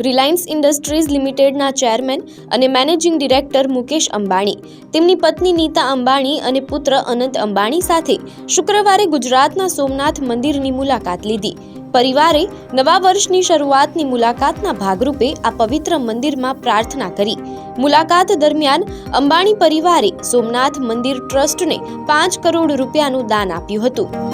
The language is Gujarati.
રિલાયન્સ ઇન્ડસ્ટ્રીઝ લિમિટેડના ચેરમેન અને મેનેજિંગ ડિરેક્ટર મુકેશ અંબાણી તેમની પત્ની નીતા અંબાણી અને પુત્ર અનંત અંબાણી સાથે શુક્રવારે ગુજરાતના સોમનાથ મંદિરની મુલાકાત લીધી। પરિવારે નવા વર્ષની શરૂઆતની મુલાકાતના ભાગરૂપે આ પવિત્ર મંદિરમાં પ્રાર્થના કરી। મુલાકાત દરમિયાન અંબાણી પરિવારે સોમનાથ મંદિર ટ્રસ્ટને 5 કરોડ રૂપિયાનું દાન આપ્યું હતું।